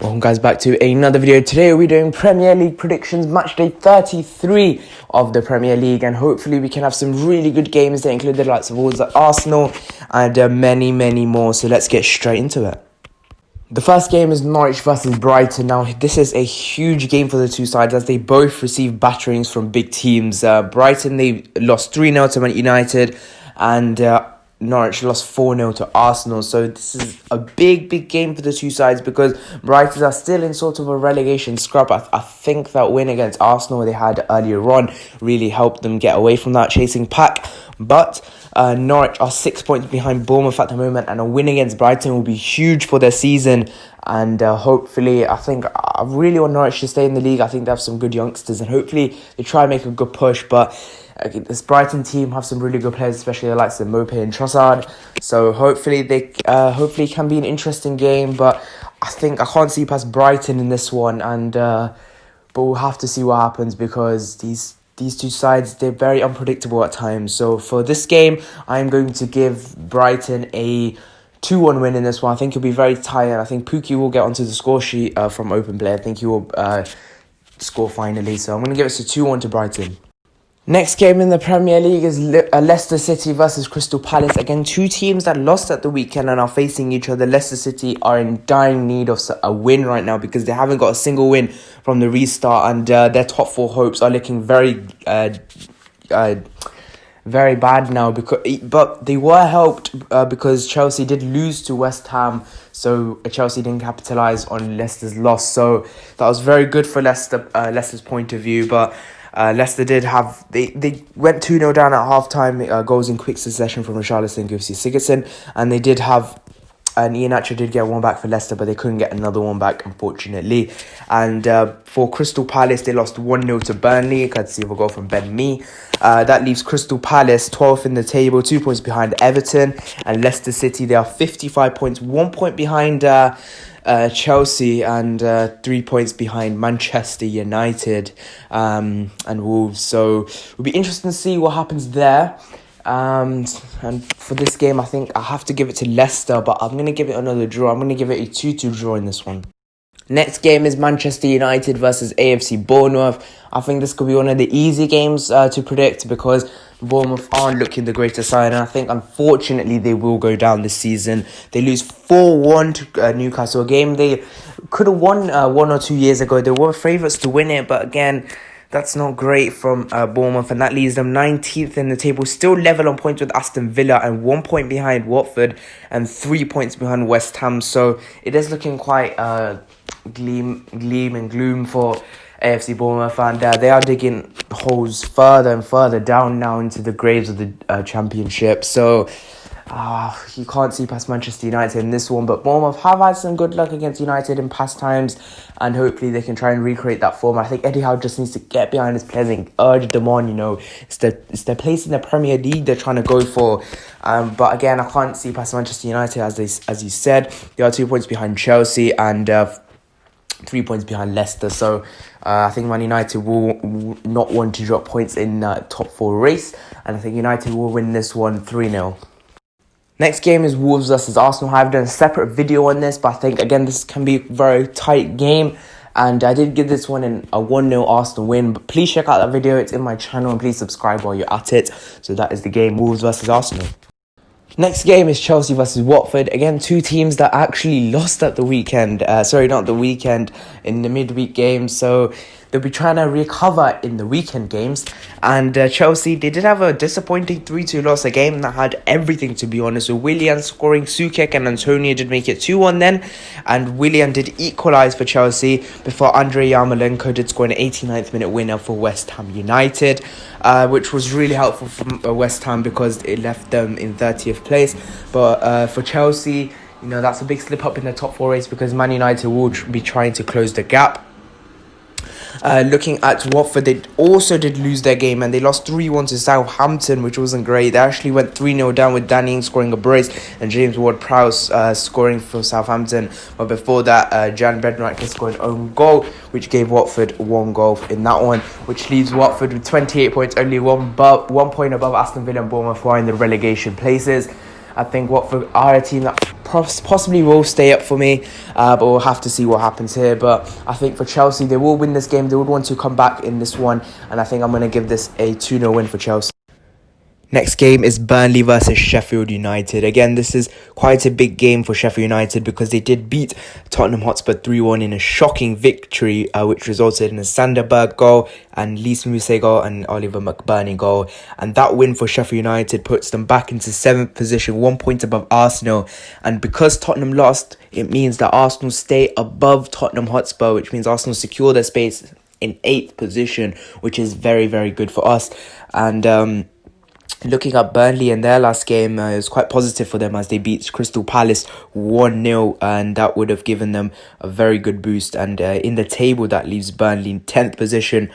Welcome guys back to another video. Today we're doing Premier League predictions, match day 33 of the Premier League, and hopefully we can have some really good games that include the likes of Wolves, Arsenal and many more. So let's get straight into it. The first game is Norwich versus Brighton. Now this is a huge game for the two sides as they both receive batterings from big teams. Brighton, they lost 3-0 to Man United, and Norwich lost 4-0 to Arsenal. So this is a big game for the two sides because Brighton are still in sort of a relegation scrap. I think that win against Arsenal they had earlier on really helped them get away from that chasing pack. But Norwich are 6 points behind Bournemouth at the moment, and a win against Brighton will be huge for their season. And hopefully, I really want Norwich to stay in the league. I think they have some good youngsters, and hopefully they try and make a good push. But this Brighton team have some really good players, especially the likes of Mopé and Trossard. So hopefully it can be an interesting game. But I can't see past Brighton in this one, and but we'll have to see what happens because these two sides, they're very unpredictable at times. So for this game, I'm going to give Brighton a 2-1 win in this one. I think it'll be very tight, and I think Pukki will get onto the score sheet from open play. I think he will score finally. So I'm going to give it a 2-1 to Brighton. Next game in the Premier League is Leicester City versus Crystal Palace. Again, two teams that lost at the weekend and are facing each other. Leicester City are in dire need of a win right now because they haven't got a single win from the restart, and their top four hopes are looking very bad now. But they were helped because Chelsea did lose to West Ham, so Chelsea didn't capitalise on Leicester's loss. So that was very good for Leicester's point of view, but Leicester did have, they went 2-0 down at half-time, goals in quick succession from Richarlison and Sigurdsson, and they did have, and Iheanacho did get one back for Leicester, but they couldn't get another one back, unfortunately. And for Crystal Palace, they lost 1-0 to Burnley, courtesy of a goal from Ben Mee. That leaves Crystal Palace 12th in the table, 2 points behind Everton, and Leicester City, they are 55 points, 1 point behind Chelsea, and 3 points behind Manchester United and Wolves. So it'll be interesting to see what happens there. And for this game, I think I have to give it to Leicester, but I'm going to give it another draw. I'm going to give it a 2-2 draw in this one. Next game is Manchester United versus AFC Bournemouth. I think this could be one of the easy games to predict because Bournemouth aren't looking the greatest side, and I think unfortunately they will go down this season. They lose 4-1 to Newcastle, a game they could have won 1 or 2 years ago. They were favourites to win it, but again, that's not great from Bournemouth, and that leaves them 19th in the table, still level on points with Aston Villa and 1 point behind Watford and 3 points behind West Ham. So it is looking quite gleam and gloom for AFC Bournemouth, and they are digging holes further and further down now into the graves of the Championship. So you can't see past Manchester United in this one, but Bournemouth have had some good luck against United in past times, and hopefully they can try and recreate that form. I think Eddie Howe just needs to get behind his players and urge them on. It's their place in the Premier League they're trying to go for. But again, I can't see past Manchester United, as you said. They are 2 points behind Chelsea and 3 points behind Leicester. So I think Man United will not want to drop points in top four race, and I think United will win this one 3-0. Next game is Wolves versus Arsenal. I've done a separate video on this, but I think, again, this can be a very tight game. And I did give this one a 1-0 Arsenal win. But please check out that video. It's in my channel. And please subscribe while you're at it. So that is the game, Wolves versus Arsenal. Next game is Chelsea versus Watford. Again, two teams that actually lost at the weekend. Not the weekend, in the midweek game. So they'll be trying to recover in the weekend games. And Chelsea, they did have a disappointing 3-2 loss, a game that had everything, to be honest. With Willian scoring, Sukek and Antonio did make it 2-1 then. And Willian did equalise for Chelsea before Andrei Yarmolenko did score an 89th minute winner for West Ham United, which was really helpful for West Ham because it left them in 30th place. But for Chelsea, that's a big slip up in the top four race because Man United will be trying to close the gap. Looking at Watford, they also did lose their game and they lost 3-1 to Southampton, which wasn't great. They actually went 3-0 down with Danny Ings scoring a brace and James Ward-Prowse scoring for Southampton. But before that, Jan Bednarek scored an own goal, which gave Watford 1 goal in that one, which leaves Watford with 28 points, only one point above Aston Villa and Bournemouth, who are in the relegation places. I think Watford are a team that possibly will stay up for me, but we'll have to see what happens here. But I think for Chelsea, they will win this game. They would want to come back in this one, and I think I'm going to give this a 2-0 win for Chelsea. Next game is Burnley versus Sheffield United. Again, this is quite a big game for Sheffield United because they did beat Tottenham Hotspur 3-1 in a shocking victory, which resulted in a Sanderberg goal and Lys Mousset goal and Oliver McBurney goal. And that win for Sheffield United puts them back into 7th position, 1 point above Arsenal. And because Tottenham lost, it means that Arsenal stay above Tottenham Hotspur, which means Arsenal secure their space in 8th position, which is very, very good for us. And looking at Burnley in their last game, it was quite positive for them as they beat Crystal Palace 1-0, and that would have given them a very good boost. And in the table, that leaves Burnley in 10th position,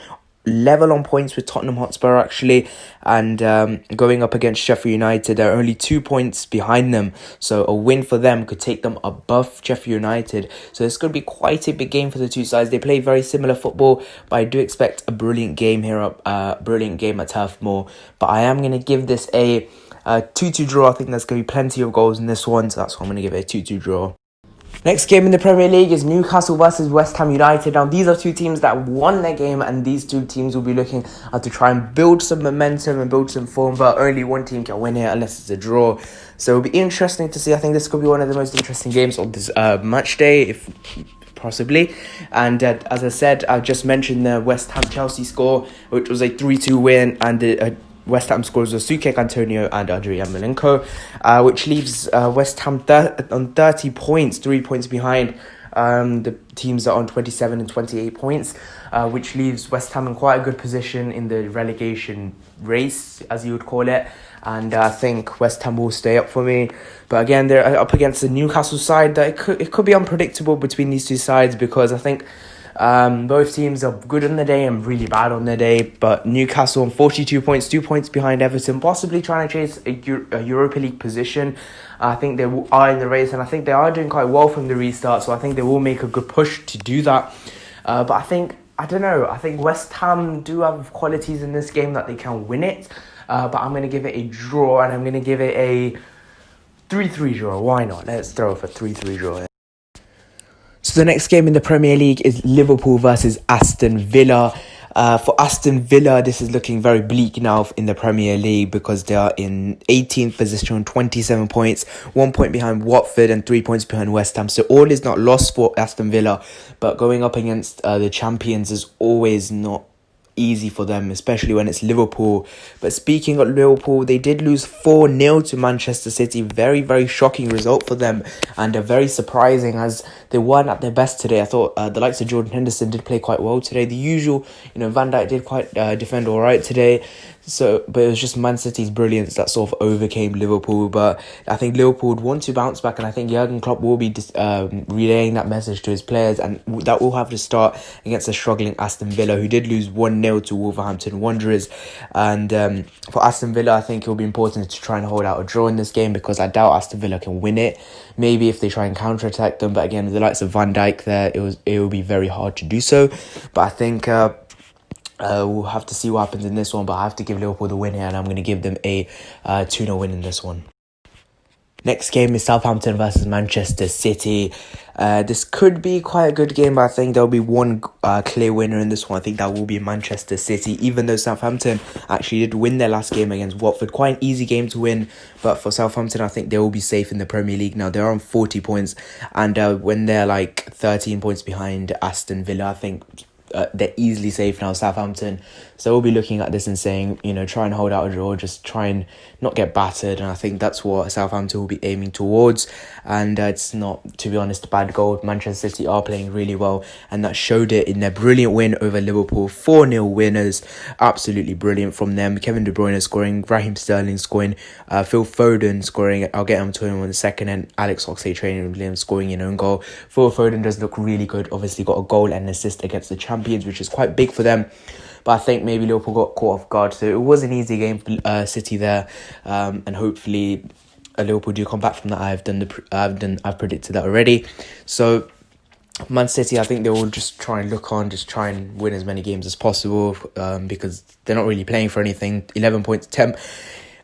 level on points with Tottenham Hotspur actually, and going up against Sheffield United, they're only 2 points behind them, so a win for them could take them above Sheffield United. So it's going to be quite a big game for the two sides. They play very similar football, but I do expect a brilliant game here brilliant game at Turf Moor. But I am going to give this a 2-2 draw. I think there's going to be plenty of goals in this one, so that's why I'm going to give it a 2-2 draw. Next game in the Premier League is Newcastle versus West Ham United. Now, these are two teams that won their game, and these two teams will be looking to try and build some momentum and build some form, but only one team can win here unless it's a draw. So it'll be interesting to see. I think this could be one of the most interesting games of this match day, if possibly. And as I said, I just mentioned the West Ham Chelsea score, which was a 3-2 win, and the West Ham scores was Sukek Antonio and Adrian Milenko, which leaves West Ham on 30 points, 3 points behind the teams that are on 27 and 28 points, which leaves West Ham in quite a good position in the relegation race, as you would call it. And I think West Ham will stay up for me. But again, they're up against the Newcastle side that it could be unpredictable between these two sides, because I think both teams are good on the day and really bad on the day. But Newcastle on 42 points, 2 points behind Everton, possibly trying to chase a Europa League position. I think they are in the race, and I think they are doing quite well from the restart, so I think they will make a good push to do that. But I don't know, I think West Ham do have qualities in this game that they can win it. But I'm going to give it a draw, and I'm going to give it a 3-3 draw. Why not? Let's throw for 3-3 draw. So the next game in the Premier League is Liverpool versus Aston Villa. For Aston Villa, this is looking very bleak now in the Premier League, because they are in 18th position on 27 points, 1 point behind Watford and 3 points behind West Ham. So all is not lost for Aston Villa, but going up against the champions is always not easy for them, especially when it's Liverpool. But speaking of Liverpool, they did lose 4-0 to Manchester City. Very, very shocking result for them, and very surprising, as they weren't at their best today. I thought the likes of Jordan Henderson did play quite well today. The usual, Van Dijk did quite defend all right today. But it was just Man City's brilliance that sort of overcame Liverpool. But I think Liverpool would want to bounce back, and I think Jurgen Klopp will be relaying that message to his players, and that will have to start against a struggling Aston Villa, who did lose 1-0 to Wolverhampton Wanderers. And for Aston Villa, I think it will be important to try and hold out a draw in this game, because I doubt Aston Villa can win it. Maybe if they try and counter-attack them, but again, with the likes of Van Dijk there, it will be very hard to do so. But I think we'll have to see what happens in this one, but I have to give Liverpool the win here, and I'm going to give them a 2-0 win in this one. Next game is Southampton versus Manchester City. This could be quite a good game, but I think there'll be one clear winner in this one. I think that will be Manchester City, even though Southampton actually did win their last game against Watford. Quite an easy game to win, but for Southampton, I think they will be safe in the Premier League now. They're on 40 points, and when they're like 13 points behind Aston Villa, I think they're easily safe now, Southampton. So we'll be looking at this and saying, try and hold out a draw, just try and not get battered. And I think that's what Southampton will be aiming towards. And it's not, to be honest, a bad goal. Manchester City are playing really well, and that showed it in their brilliant win over Liverpool. 4-0 winners. Absolutely brilliant from them. Kevin De Bruyne scoring, Raheem Sterling scoring, Phil Foden scoring. I'll get him to him in a second. And Alex Oxlade-Chamberlain scoring an own goal. Phil Foden does look really good. Obviously got a goal and an assist against the champions, which is quite big for them. But I think maybe Liverpool got caught off guard. So it was an easy game for City there. And hopefully Liverpool do come back from that. I've predicted that already. So Man City, I think they will just try and look on, just try and win as many games as possible, because they're not really playing for anything. 11 points,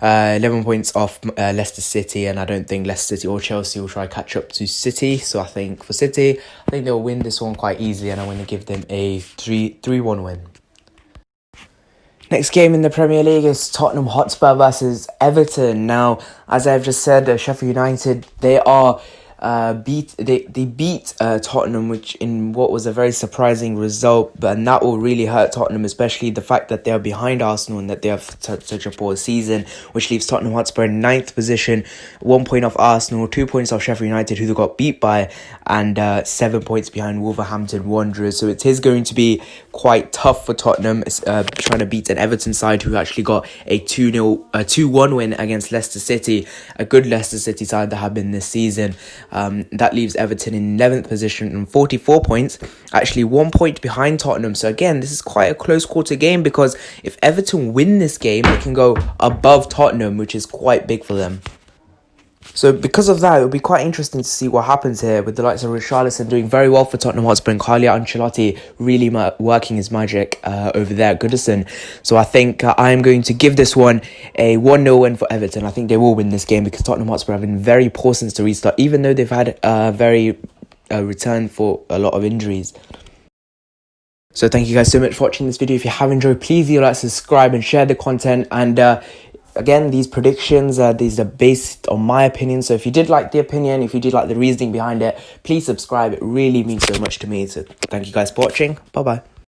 11 points off Leicester City, and I don't think Leicester City or Chelsea will try to catch up to City. So I think for City, I think they'll win this one quite easily, and I'm going to give them a 3-1 win. Next game in the Premier League is Tottenham Hotspur versus Everton. Now, as I've just said, Sheffield United, they beat Tottenham, which in what was a very surprising result, and that will really hurt Tottenham, especially the fact that they are behind Arsenal and that they have such a poor season, which leaves Tottenham Hotspur in 9th position, 1 point off Arsenal, 2 points off Sheffield United, who they got beat by, and 7 points behind Wolverhampton Wanderers. So it is going to be quite tough for Tottenham, trying to beat an Everton side who actually got a 2-1 win against Leicester City, a good Leicester City side that have been this season. That leaves Everton in 11th position and 44 points, actually 1 point behind Tottenham. So again, this is quite a close quarter game, because if Everton win this game, they can go above Tottenham, which is quite big for them. So because of that, it'll be quite interesting to see what happens here, with the likes of Richarlison doing very well for Tottenham Hotspur and Carlo Ancelotti really working his magic over there at Goodison. So I think I am going to give this one a 1-0 win for Everton. I think they will win this game, because Tottenham Hotspur have been very poor since the restart, even though they've had a very return for a lot of injuries. So thank you guys so much for watching this video. If you have enjoyed, please do like, subscribe and share the content. And again, these predictions, these are based on my opinion. So if you did like the opinion, if you did like the reasoning behind it, please subscribe. It really means so much to me. So thank you guys for watching. Bye-bye.